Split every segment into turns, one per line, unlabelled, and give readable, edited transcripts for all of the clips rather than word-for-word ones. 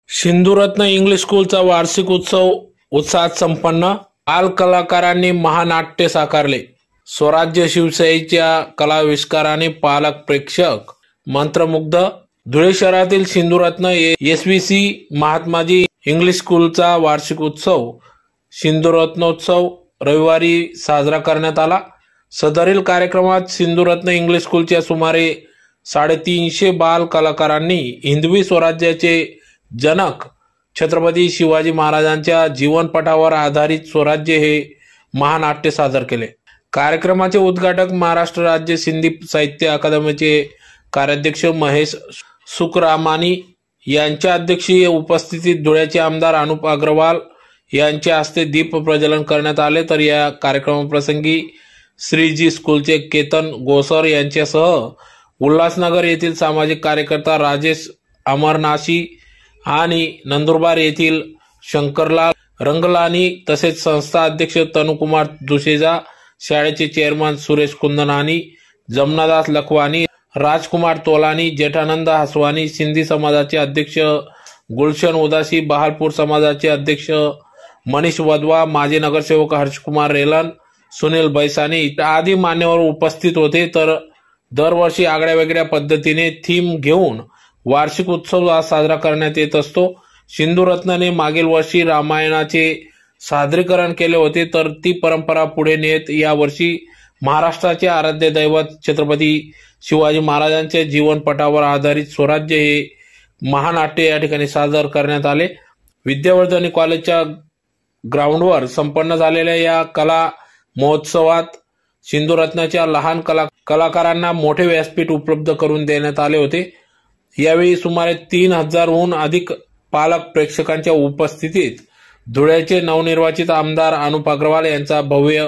Sindhuratna English स्कूलचा वार्षिक उत्सव उत्साहात संपन्न। बाल कलाकारांनी महानाट्य साकारले। स्वराज्य शिवशाहीच्या कलाविष्काराने पालक प्रेक्षक मंत्रमुग्ध। धुळे शहरातील सिंधुरत्न एसव्हीसी महात्माजी इंग्लिश स्कूलचा वार्षिक उत्सव सिंधुरत्नोत्सव रविवारी साजरा करण्यात आला। सदरील कार्यक्रमात सिंधुरत्न इंग्लिश स्कूलच्या सुमारे 350 बाल कलाकारांनी हिंदवी स्वराज्याचे जनक छत्रपती शिवाजी महाराजांच्या जीवनपटावर आधारित स्वराज्य हे महानाट्य सादर केले। कार्यक्रमाचे उद्घाटक महाराष्ट्र राज्य सिंधी साहित्य अकादमीचे कार्याध्यक्ष महेश सुकरामानी यांच्या अध्यक्षीय उपस्थितीत धुळ्याचे आमदार अनुप अग्रवाल यांच्या हस्ते दीप प्रज्वलन करण्यात आले। तर या कार्यक्रमाप्रसंगी श्रीजी स्कूलचे केतन गोसर यांच्यासह उल्हासनगर येथील सामाजिक कार्यकर्ता राजेश अमरनाशी आणि नंदुरबार येथील शंकरलाल रंगलानी तसेच संस्था अध्यक्ष तनुकुमार दुशेजा, शाळेचे चेअरमन सुरेश कुंदनानी, जमनादास लखवानी, राजकुमार तोलानी, जेठानंद हसवानी, सिंधी समाजाचे अध्यक्ष गुलशन उदासी, बहालपूर समाजाचे अध्यक्ष मनीष वदवा, माजी नगरसेवक हर्षकुमार रेलन, सुनील बैसानी आदी मान्यवर उपस्थित होते। तर दरवर्षी आगळ्या वेगळ्या पद्धतीने थीम घेऊन वार्षिक उत्सव साजरा करण्यात येत असतो। सिंधुरत्नने मागील वर्षी रामायणाचे सादरीकरण केले होते, तर ती परंपरा पुढे नेत यावर्षी महाराष्ट्राचे आराध्य दैवत छत्रपती शिवाजी महाराजांच्या जीवनपटावर आधारित स्वराज्य हे महानाट्य या ठिकाणी सादर करण्यात आले। विद्यावर्धनी कॉलेजच्या ग्राउंडवर संपन्न झालेल्या या कला महोत्सवात सिंधुरत्नाच्या लहान कलाकारांना मोठे व्यासपीठ उपलब्ध करून देण्यात आले होते। यावेळी सुमारे 3000हून अधिक पालक प्रेक्षकांच्या उपस्थितीत धुळ्याचे नवनिर्वाचित आमदार अनुप अग्रवाल यांचा भव्य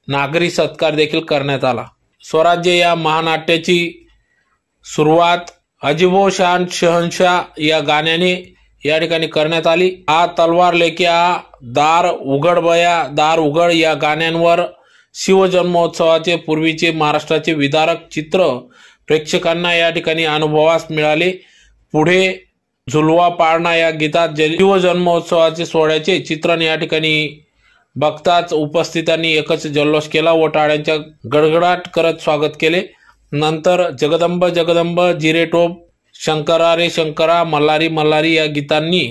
नागरी सत्कार देखील करण्यात आला। स्वराज्य या महानाट्याची सुरुवात अजीबो शान शहनशाह या गाण्याने या ठिकाणी करण्यात आली। आ तलवार लेके आ, दार उघड बया दार उघड या गाण्यांवर शिवजन्मोत्सवाचे पूर्वीचे महाराष्ट्राचे विदारक चित्र प्रेक्षकांना या ठिकाणी अनुभवास मिळाले। पुढे झुलवा पाळणा या गीतात शिवजन्मोत्सवाचे सोहळ्याचे चित्रण या ठिकाणी बघताच उपस्थितांनी एकच जल्लोष केला व टाळ्यांच्या गडगडाट करत स्वागत केले। नंतर जगदंब जगदंब जिरे टोप शंकरा रे शंकरा मल्हारी मल्हारी या गीतांनी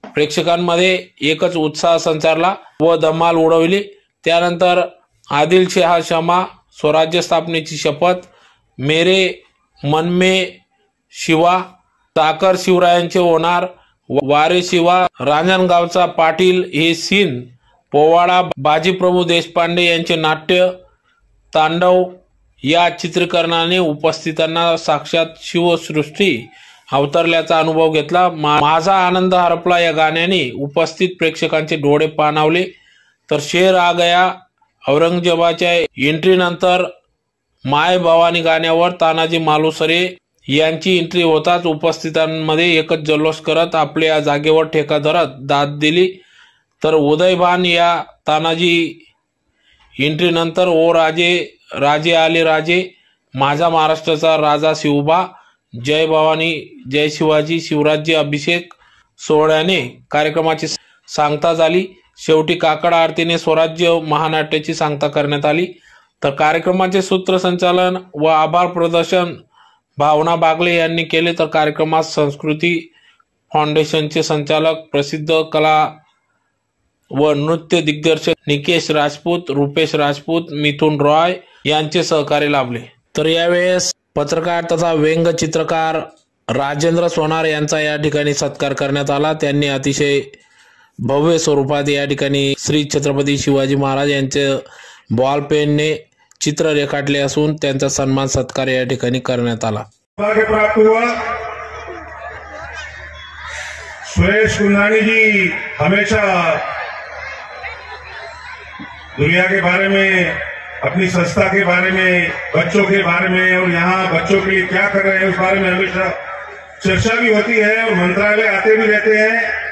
प्रेक्षकांमध्ये एकच उत्साह संचारला व धमाल उडवली। त्यानंतर आदिलशहा शमा, स्वराज्य स्थापनेची शपथ, मेरे मन में शिवा, साखर शिवरायांचे होणार, वारे शिवा, रांजणगावचा पाटील हे सीन, पोवाडा बाजीप्रभू देशपांडे यांचे नाट्य तांडव या चित्रीकरणाने उपस्थितांना साक्षात शिवसृष्टी अवतरल्याचा अनुभव घेतला। माझा आनंद हरपला या गाण्याने उपस्थित प्रेक्षकांचे डोळे पाणावले। तर शेर आ गया औरंगजेबाच्या एंट्री नंतर माय भवानी गाण्यावर तानाजी मालुसरे यांची एंट्री होताच उपस्थितांमध्ये एकच जल्लोष करत आपल्या जागेवर ठेका धरत दाद दिली। तर उदयभान या तानाजी एंट्री नंतर ओ राजे राजे आले राजे, माझा महाराष्ट्राचा राजा शिवबा, जय भवानी जय शिवाजी शिवराज्य अभिषेक सोहळ्याने कार्यक्रमाची सांगता झाली। शेवटी काकड आरतीने स्वराज्य महानाट्याची सांगता करण्यात आली। तर कार्यक्रमाचे सूत्रसंचालन व आभार प्रदर्शन भावना बागले यांनी केले। तर कार्यक्रमात संस्कृती फाउंडेशनचे संचालक प्रसिद्ध कला व नृत्य दिग्दर्शक निकेश राजपूत, रुपेश राजपूत, मिथुन रॉय यांचे सहकार्य लाभले। तर यावेळेस पत्रकार तथा व्यंगचित्रकार राजेंद्र सोनार यांचा या ठिकाणी सत्कार करण्यात आला। त्यांनी अतिशय भव्य स्वरूपात या ठिकाणी श्री छत्रपती शिवाजी महाराज यांचे बॉल पेनने चित्र रेखाटले असून त्यांचा सन्मान सत्कार या ठिकाणी करण्यात आला।
प्राप्त हुआ। सुरेश कुंदानी जी हमेशा दुनिया के बारे में, अपनी संस्था के बारे में, बच्चों के बारे में और यहाँ बच्चों के लिए क्या कर रहे हैं उस बारे में हमेशा चर्चा भी होती है और मंत्रालय आते भी रहते हैं।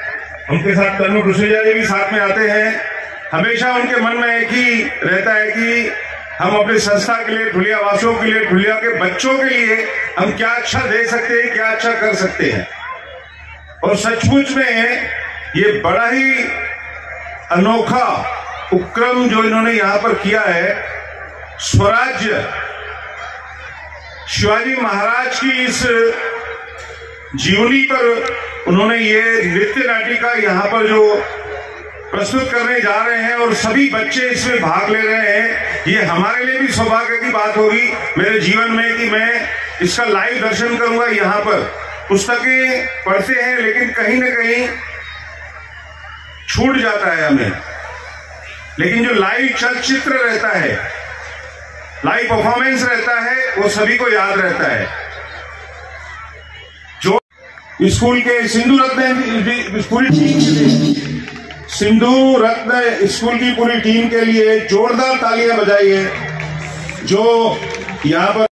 उनके साथ तनु दुशेजा जी भी साथ में आते हैं। हमेशा उनके मन में एक ही रहता है कि हम अपनी संस्था के लिए, ढुलिया वासियों के लिए, ढुलिया के बच्चों के लिए हम क्या अच्छा दे सकते हैं, क्या अच्छा कर सकते हैं। और सचमुच में ये बड़ा ही अनोखा उपक्रम जो इन्होंने यहां पर किया है। स्वराज्य शिवाजी महाराज की इस जीवनी पर उन्होंने ये नृत्य नाटिका यहां पर जो प्रस्तुत करने जा रहे हैं और सभी बच्चे इसमें भाग ले रहे हैं, ये हमारे लिए भी सौभाग्य की बात होगी मेरे जीवन में कि मैं इसका लाइव दर्शन करूंगा। यहाँ पर पुस्तकें पढ़ते हैं लेकिन कहीं ना कहीं छूट जाता है हमें, लेकिन जो लाइव चलचित्र रहता है, लाइव परफॉर्मेंस रहता है, वो सभी को याद रहता है। जो स्कूल के सिंधु रत्न पूरी टीम के लिए, सिंधु रत्न स्कूल की पूरी टीम के लिए जोरदार तालियां बजाइए जो यहाँ पर